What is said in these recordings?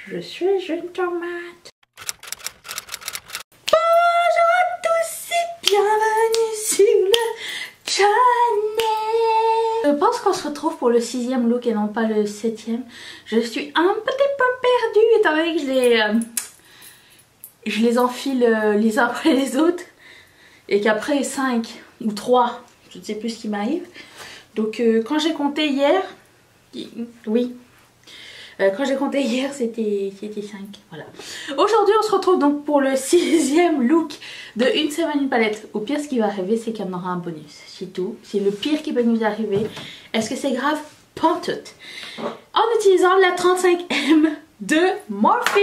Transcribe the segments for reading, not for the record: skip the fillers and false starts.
Je suis une tomate. Bonjour à tous et bienvenue sur le channel. Je pense qu'on se retrouve pour le 6e look et non pas le 7e. Je suis un petit peu perdue étant donné que je les enfile les uns après les autres. Et qu'après 5 ou 3, je ne sais plus ce qui m'arrive. Donc quand j'ai compté hier, oui. Quand j'ai compté hier, c'était 5. Voilà. Aujourd'hui, on se retrouve donc pour le 6e look de Une semaine une palette. Au pire, ce qui va arriver, c'est qu'il y en aura un bonus. C'est tout. C'est le pire qui peut nous arriver. Est-ce que c'est grave? Pantoute. En utilisant la 35M de Morphe.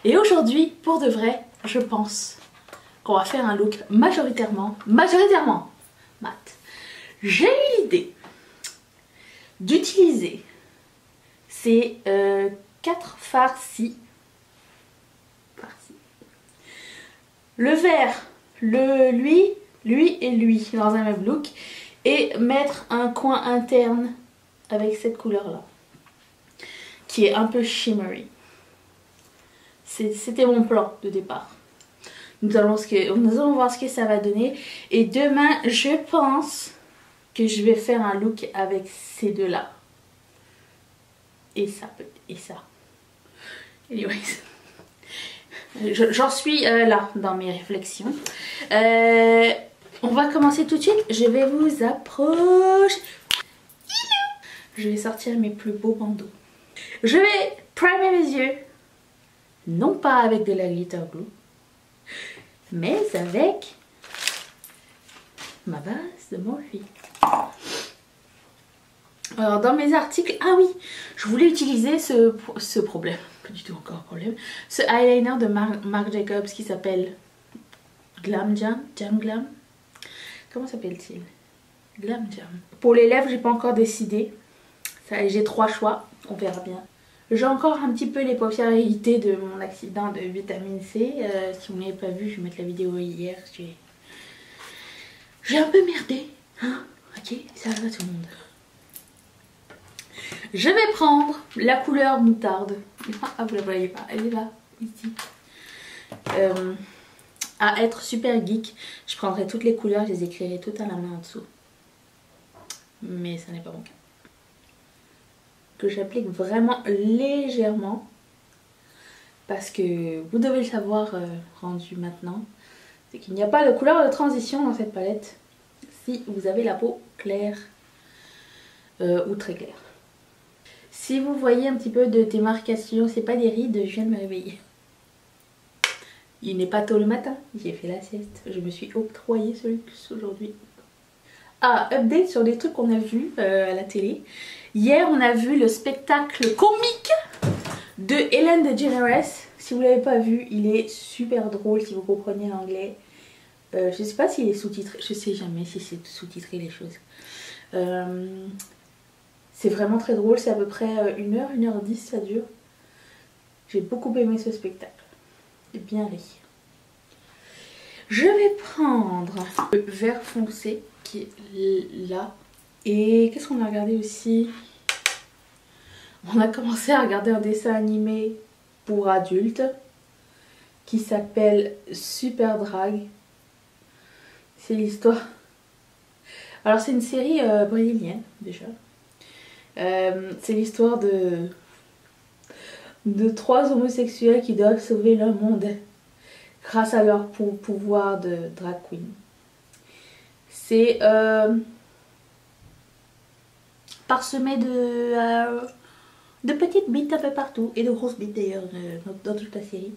Et aujourd'hui, pour de vrai, je pense qu'on va faire un look majoritairement mat. J'ai eu l'idée d'utiliser ces 4 farcis. Le vert, lui et lui dans un même look. Et mettre un coin interne avec cette couleur là. Qui est un peu shimmery. C'était mon plan de départ. Nous allons voir ce que ça va donner. Et demain, je pense que je vais faire un look avec ces deux là. Et ça, et ça. Anyways. J'en suis là dans mes réflexions. On va commencer tout de suite. Je vais vous approcher. Je vais sortir mes plus beaux bandeaux. Je vais primer mes yeux. Non pas avec de la glitter glue, mais avec ma base de Morphe. Alors dans mes articles, ah oui, je voulais utiliser ce problème, pas du tout encore un problème, ce eyeliner de Marc Jacobs qui s'appelle Glam Jam, comment s'appelle-t-il? Glam Jam. Pour les lèvres, j'ai pas encore décidé, j'ai 3 choix, on verra bien. J'ai encore un petit peu les paupières héritées de mon accident de vitamine C, si vous n'avez pas vu, je vais mettre la vidéo hier, j'ai un peu merdé, hein, ok, ça va tout le monde. Je vais prendre la couleur moutarde. Ah, vous la voyez pas, elle est là, ici. À être super geek, je prendrai toutes les couleurs, je les écrirai toutes à la main en dessous. Mais ça n'est pas mon cas. Que j'applique vraiment légèrement. Parce que vous devez le savoir rendu maintenant. C'est qu'il n'y a pas de couleur de transition dans cette palette. Si vous avez la peau claire ou très claire. Si vous voyez un petit peu de démarcation, c'est pas des rides, je viens de me réveiller. Il n'est pas tôt le matin, j'ai fait la sieste. Je me suis octroyé ce luxe aujourd'hui. Ah, update sur des trucs qu'on a vus à la télé. Hier, on a vu le spectacle comique de Ellen DeGeneres. Si vous ne l'avez pas vu, il est super drôle si vous comprenez l'anglais. Je ne sais pas s'il est sous-titré, je sais jamais si c'est sous-titré les choses. C'est vraiment très drôle, c'est à peu près 1h, 1h10 ça dure. J'ai beaucoup aimé ce spectacle. J'ai bien ri. Je vais prendre le vert foncé qui est là. Et qu'est-ce qu'on a regardé aussi? On a commencé à regarder un dessin animé pour adultes qui s'appelle Super Drag. C'est l'histoire... Alors c'est une série brésilienne déjà. C'est l'histoire de 3 homosexuels qui doivent sauver le monde grâce à leur pouvoir de drag queen. C'est parsemé de petites bites un peu partout et de grosses bites d'ailleurs dans toute la série.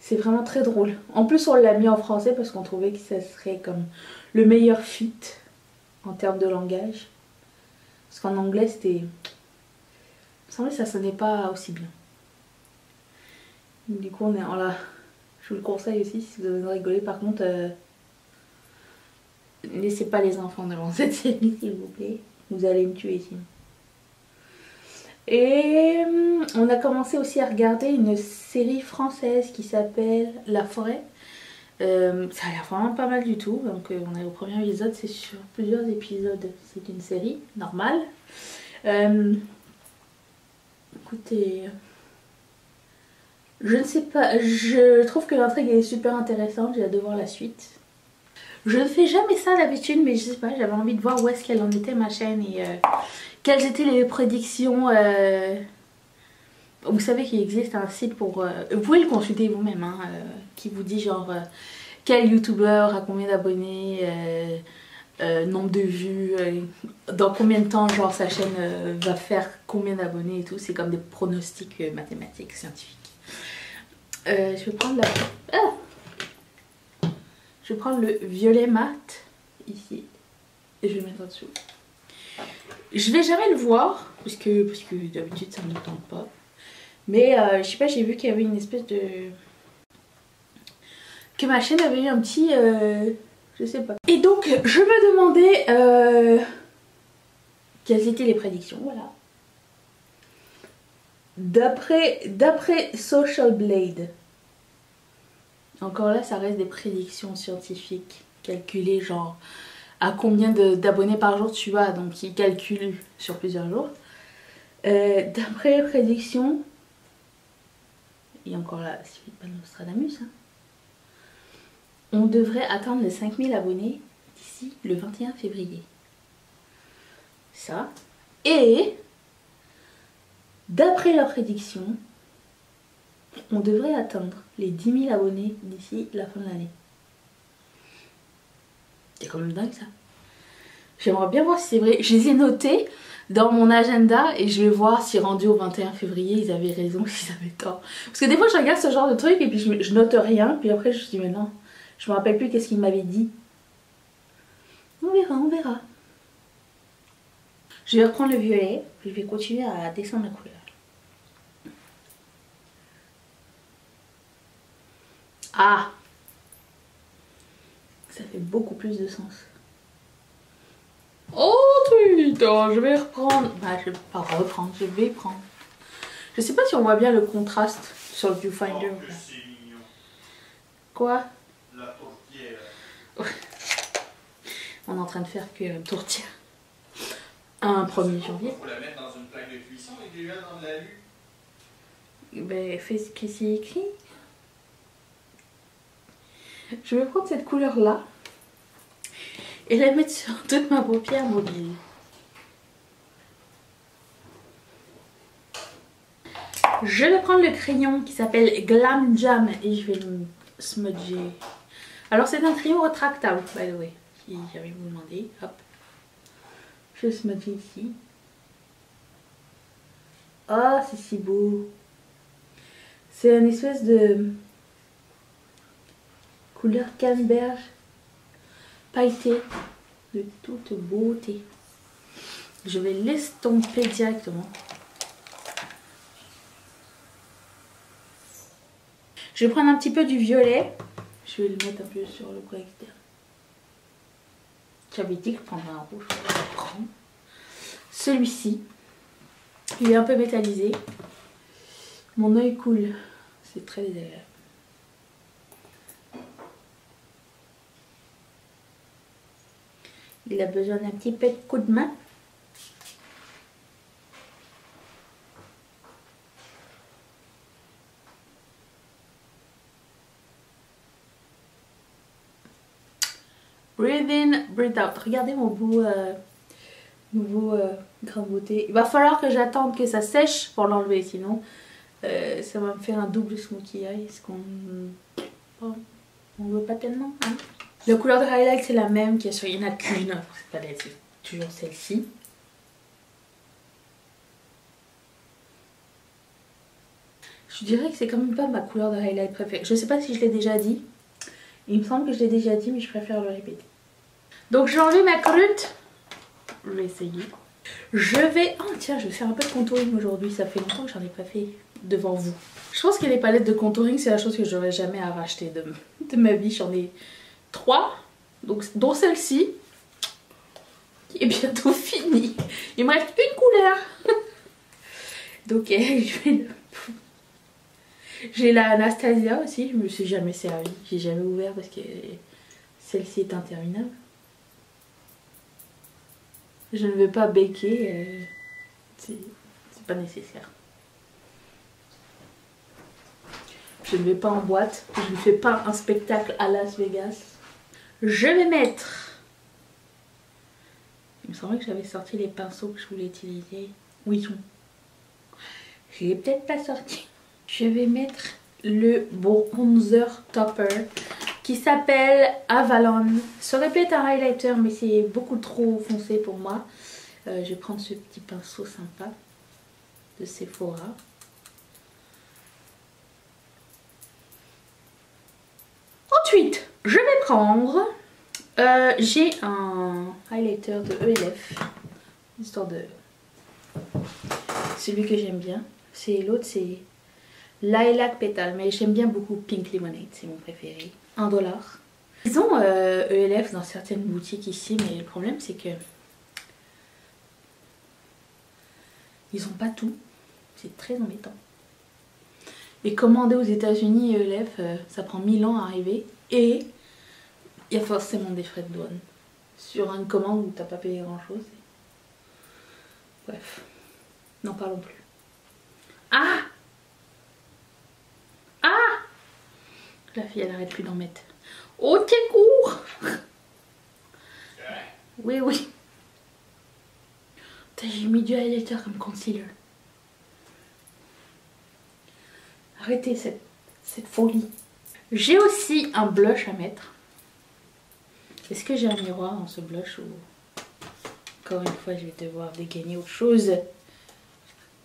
C'est vraiment très drôle. En plus on l'a mis en français parce qu'on trouvait que ça serait comme le meilleur fit en termes de langage. Parce qu'en anglais c'était... Il me semblait que ça sonnait pas aussi bien. Du coup on est en là. Je vous le conseille aussi si vous avez rigolé. Par contre, laissez pas les enfants devant cette série s'il vous plaît. Vous allez me tuer sinon. Et on a commencé aussi à regarder une série française qui s'appelle La Forêt. Ça a l'air vraiment pas mal du tout. Donc on est au premier épisode, c'est sur plusieurs épisodes. C'est une série normale. Écoutez, Je ne sais pas, je trouve que l'intrigue est super intéressante, j'ai hâte de voir la suite. Je ne fais jamais ça d'habitude, mais je sais pas, j'avais envie de voir où est-ce qu'elle en était ma chaîne et quelles étaient les prédictions. Vous savez qu'il existe un site pour... vous pouvez le consulter vous-même, hein, qui vous dit genre quel youtubeur a combien d'abonnés, nombre de vues, dans combien de temps genre sa chaîne va faire combien d'abonnés et tout. C'est comme des pronostics mathématiques, scientifiques. Je vais prendre la... Ah, je vais prendre le violet mat ici et je vais le mettre en dessous. Je vais jamais le voir parce que d'habitude ça ne me tente pas. Mais je sais pas, j'ai vu qu'il y avait une espèce de... que ma chaîne avait eu un petit... je sais pas. Et donc je me demandais quelles étaient les prédictions, voilà. D'après Social Blade. Encore là, ça reste des prédictions scientifiques. Calculées genre à combien d'abonnés par jour tu as. Donc ils calculent sur plusieurs jours. D'après les prédictions... Et encore là, c'est pas Nostradamus. Hein. On devrait atteindre les 5000 abonnés d'ici le 21 février. Ça. Et d'après leurs prédictions, on devrait atteindre les 10 000 abonnés d'ici la fin de l'année. C'est quand même dingue ça. J'aimerais bien voir si c'est vrai. Je les ai notés dans mon agenda et je vais voir si rendu au 21 février ils avaient raison ou s'ils avaient tort. Parce que des fois je regarde ce genre de truc et puis je note rien. Puis après je me dis mais non, je me rappelle plus qu'est-ce qu'ils m'avaient dit. On verra, on verra. Je vais reprendre le violet. Puis je vais continuer à descendre la couleur. Ah! Ça fait beaucoup plus de sens. Oh putain, je vais reprendre. Bah, je vais pas reprendre, je vais prendre. Je sais pas si on voit bien le contraste sur le viewfinder. Oh, c'est mignon. Quoi? La tourtière. Ouais. On est en train de faire que tourtière. Un 1er janvier. Faut la mettre dans une plaque de cuisson et déjà dans de la lue. Ben, fais ce que c'est écrit. Je vais prendre cette couleur là. Et la mettre sur toute ma paupière mobile. Je vais prendre le crayon qui s'appelle Glam Jam et je vais le smudger. Alors c'est un crayon rétractable, by the way, si j'avais vous demandé. Hop. Je vais le smudger ici. Oh, c'est si beau. C'est une espèce de couleur canneberge pailletée de toute beauté. Je vais l'estomper directement. Je vais prendre un petit peu du violet. Je vais le mettre un peu sur le coin externe. J'avais dit que je prendrais un rouge. Je vais le prendre. Celui-ci, il est un peu métallisé. Mon œil coule. C'est très désagréable. Il a besoin d'un petit peu de coup de main. Breathe in, breathe out. Regardez mon beau nouveau grain de beauté. Il va falloir que j'attende que ça sèche pour l'enlever, sinon ça va me faire un double smokey eye. Ce qu'on on veut pas tellement. Hein. La couleur de highlight c'est la même qu'il y a sur. Il n'y en a qu'une. C'est pas c'est toujours celle-ci. Je dirais que c'est quand même pas ma couleur de highlight préférée. Je sais pas si je l'ai déjà dit. Il me semble que je l'ai déjà dit, mais je préfère le répéter. Donc j'ai enlevé ma croûte. Je vais essayer. Je vais... Oh tiens, je vais faire un peu de contouring aujourd'hui. Ça fait longtemps que j'en ai pas fait devant vous. Je pense que les palettes de contouring, c'est la chose que j'aurais jamais à racheter de ma vie. J'en ai 3. Donc, dont celle-ci. Qui est bientôt finie. Il me reste une couleur. Donc je vais... J'ai la Anastasia aussi, je me suis jamais servi, j'ai jamais ouvert parce que celle-ci est interminable. Je ne vais pas baker, c'est pas nécessaire. Je ne vais pas en boîte. Je ne fais pas un spectacle à Las Vegas. Je vais mettre... Il me semblait que j'avais sorti les pinceaux que je voulais utiliser. Où ils sont? Je l'ai peut-être pas sorti. Je vais mettre le bronzer topper qui s'appelle Avalon. Ça aurait pu être un highlighter mais c'est beaucoup trop foncé pour moi. Je vais prendre ce petit pinceau sympa de Sephora. Ensuite, je vais prendre... j'ai un highlighter de ELF. Histoire de... Celui que j'aime bien. C'est l'autre, c'est Lilac Petal. Mais j'aime bien beaucoup Pink Lemonade, c'est mon préféré. 1 $. Ils ont ELF dans certaines boutiques ici, mais le problème c'est que ils ont pas tout. C'est très embêtant. Et commander aux États-Unis ELF, ça prend 1000 ans à arriver. Et il y a forcément des frais de douane. Sur une commande où t'as pas payé grand chose. Bref, n'en parlons plus. Ah! Ah! La fille elle arrête plus d'en mettre. Oh t'es court! Oui oui. J'ai mis du highlighter comme concealer. Arrêtez cette folie. J'ai aussi un blush à mettre. Est-ce que j'ai un miroir dans ce blush ou... Encore une fois, je vais devoir dégainer autre chose.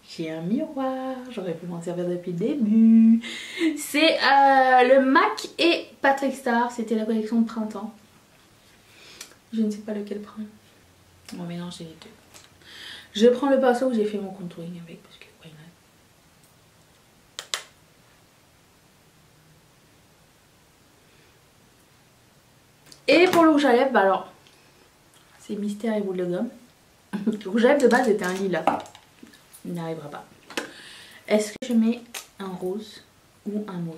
J'ai un miroir. J'aurais pu m'en servir depuis le début. C'est le MAC et Patrick Star. C'était la collection de printemps. Je ne sais pas lequel prendre. On va mélanger les deux. Je prends le pinceau où j'ai fait mon contouring avec. Parce que why not? Et pour le rouge à lèvres, bah alors, c'est mystère et boule de gomme. Le rouge à lèvres de base était un lilas. Il n'arrivera pas. Est-ce que je mets un rose ou un mauve?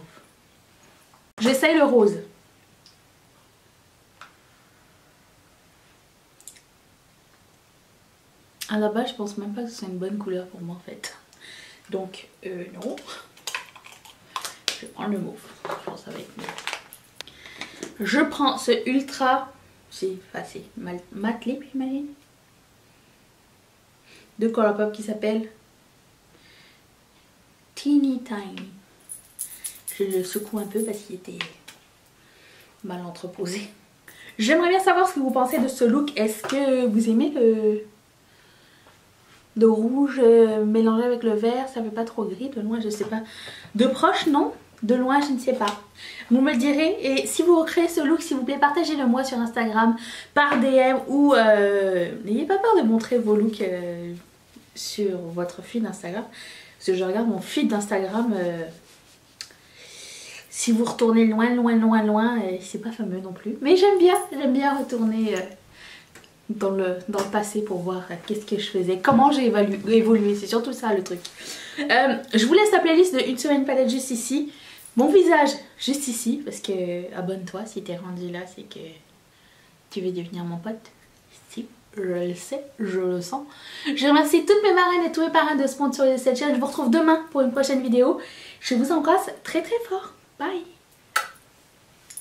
J'essaye le rose. À la base, je pense même pas que ce soit une bonne couleur pour moi en fait. Donc, non. Je vais prendre le mauve. Je pense que ça va être mieux. Je prends ce ultra, c'est matte lip j'imagine, de Colourpop qui s'appelle Teeny Tiny. Je le secoue un peu parce qu'il était mal entreposé. J'aimerais bien savoir ce que vous pensez de ce look. Est-ce que vous aimez le rouge mélangé avec le vert? Ça fait pas trop gris de loin, je sais pas. De proche non, de loin je ne sais pas. Vous me le direz. Et si vous recréez ce look, s'il vous plaît, partagez-le moi sur Instagram par DM ou n'ayez pas peur de montrer vos looks sur votre feed Instagram. Parce que je regarde mon feed d'Instagram. Si vous retournez loin, c'est pas fameux non plus. Mais j'aime bien retourner dans le passé pour voir qu'est-ce que je faisais, comment j'ai évolué. C'est surtout ça le truc. Je vous laisse la playlist de Une Semaine Palette juste ici. Mon visage juste ici, parce que abonne-toi si t'es rendu là, c'est que tu veux devenir mon pote. Si, je le sais, je le sens. Je remercie toutes mes marraines et tous mes parrains de sponsoriser cette chaîne. Je vous retrouve demain pour une prochaine vidéo. Je vous embrasse très très fort. Bye.